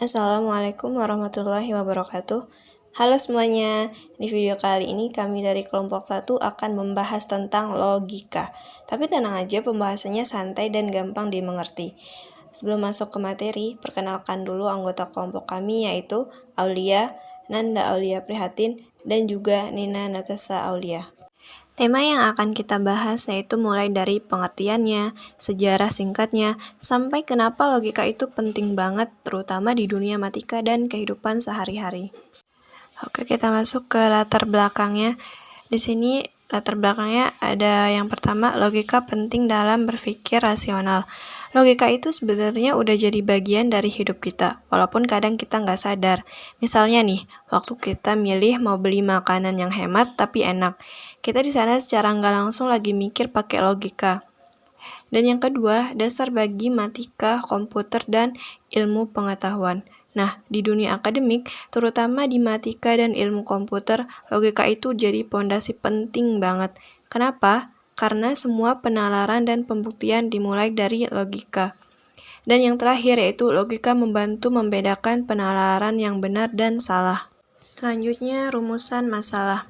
Assalamualaikum warahmatullahi wabarakatuh. Halo semuanya, di video kali ini kami dari kelompok 1 akan membahas tentang logika. Tapi tenang aja, pembahasannya santai dan gampang dimengerti. Sebelum masuk ke materi, perkenalkan dulu anggota kelompok kami yaitu Aulia, Nanda Aulia Prihatin, dan juga Nina Natasha Aulia. Tema yang akan kita bahas yaitu mulai dari pengertiannya, sejarah singkatnya, sampai kenapa logika itu penting banget, terutama di dunia matika dan kehidupan sehari-hari. Oke, kita masuk ke latar belakangnya. Di sini latar belakangnya ada yang pertama, logika penting dalam berpikir rasional. Logika itu sebenarnya udah jadi bagian dari hidup kita, walaupun kadang kita nggak sadar. Misalnya nih, waktu kita milih mau beli makanan yang hemat tapi enak, kita di sana secara nggak langsung lagi mikir pakai logika. Dan yang kedua, dasar bagi matika, komputer, dan ilmu pengetahuan. Nah, di dunia akademik, terutama di matika dan ilmu komputer, logika itu jadi pondasi penting banget. Kenapa? Karena semua penalaran dan pembuktian dimulai dari logika. Dan yang terakhir yaitu logika membantu membedakan penalaran yang benar dan salah. Selanjutnya, rumusan masalah.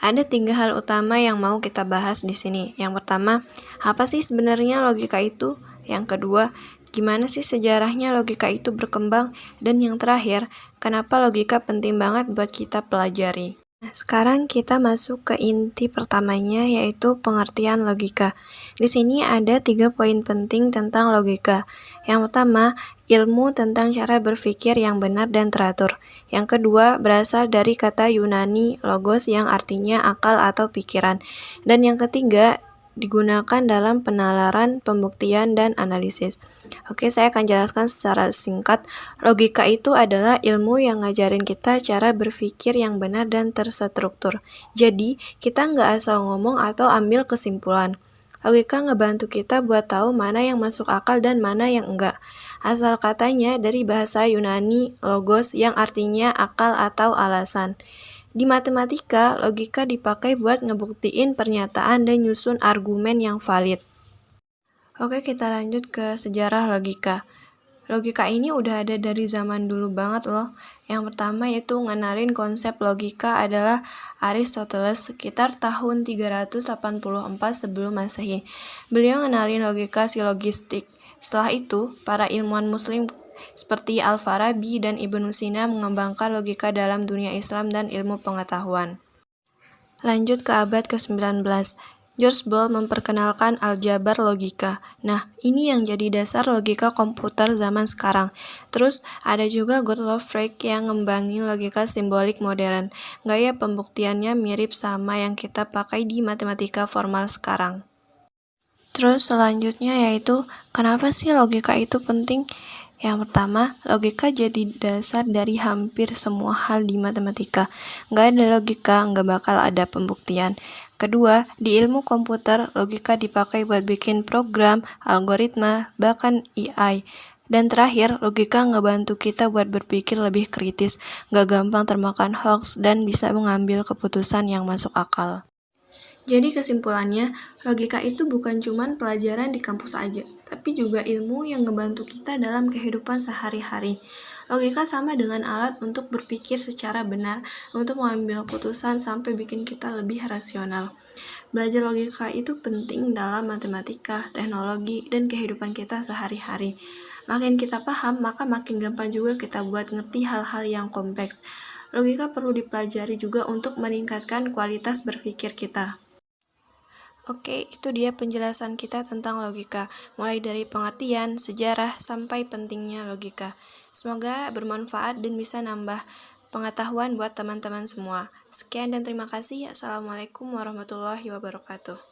Ada 3 hal utama yang mau kita bahas di sini. Yang pertama, apa sih sebenarnya logika itu? Yang kedua, gimana sih sejarahnya logika itu berkembang? Dan yang terakhir, kenapa logika penting banget buat kita pelajari? Nah, sekarang kita masuk ke inti pertamanya yaitu pengertian logika. Di sini ada 3 poin penting tentang logika. Yang pertama, ilmu tentang cara berpikir yang benar dan teratur. Yang kedua, berasal dari kata Yunani logos yang artinya akal atau pikiran. Dan yang ketiga, digunakan dalam penalaran, pembuktian, dan analisis. Oke, saya akan jelaskan secara singkat. Logika itu adalah ilmu yang ngajarin kita cara berpikir yang benar dan terstruktur. Jadi, kita nggak asal ngomong atau ambil kesimpulan. Logika ngebantu kita buat tahu mana yang masuk akal dan mana yang enggak. Asal katanya dari bahasa Yunani logos yang artinya akal atau alasan. Di matematika, logika dipakai buat ngebuktiin pernyataan dan nyusun argumen yang valid. Oke, kita lanjut ke sejarah logika. Logika ini udah ada dari zaman dulu banget loh. Yang pertama yaitu ngenalin konsep logika adalah Aristoteles sekitar tahun 384 sebelum Masehi. Beliau ngenalin logika silogistik. Setelah itu, para ilmuwan muslim seperti Al-Farabi dan Ibnu Sina mengembangkan logika dalam dunia Islam dan ilmu pengetahuan. Lanjut ke abad ke-19. George Boole memperkenalkan aljabar logika. Nah, ini yang jadi dasar logika komputer zaman sekarang. Terus, ada juga Gottlob Frege yang ngembangin logika simbolik modern. Gaya pembuktiannya mirip sama yang kita pakai di matematika formal sekarang. Terus, selanjutnya yaitu, kenapa sih logika itu penting? Yang pertama, logika jadi dasar dari hampir semua hal di matematika. Nggak ada logika, nggak bakal ada pembuktian. Kedua, di ilmu komputer, logika dipakai buat bikin program, algoritma, bahkan AI. Dan terakhir, logika ngebantu kita buat berpikir lebih kritis, nggak gampang termakan hoax, dan bisa mengambil keputusan yang masuk akal. Jadi kesimpulannya, logika itu bukan cuma pelajaran di kampus aja, tapi juga ilmu yang ngebantu kita dalam kehidupan sehari-hari. Logika sama dengan alat untuk berpikir secara benar, untuk mengambil keputusan sampai bikin kita lebih rasional. Belajar logika itu penting dalam matematika, teknologi, dan kehidupan kita sehari-hari. Makin kita paham, maka makin gampang juga kita buat ngerti hal-hal yang kompleks. Logika perlu dipelajari juga untuk meningkatkan kualitas berpikir kita. Oke, itu dia penjelasan kita tentang logika, mulai dari pengertian, sejarah, sampai pentingnya logika. Semoga bermanfaat dan bisa nambah pengetahuan buat teman-teman semua. Sekian dan terima kasih. Assalamualaikum warahmatullahi wabarakatuh.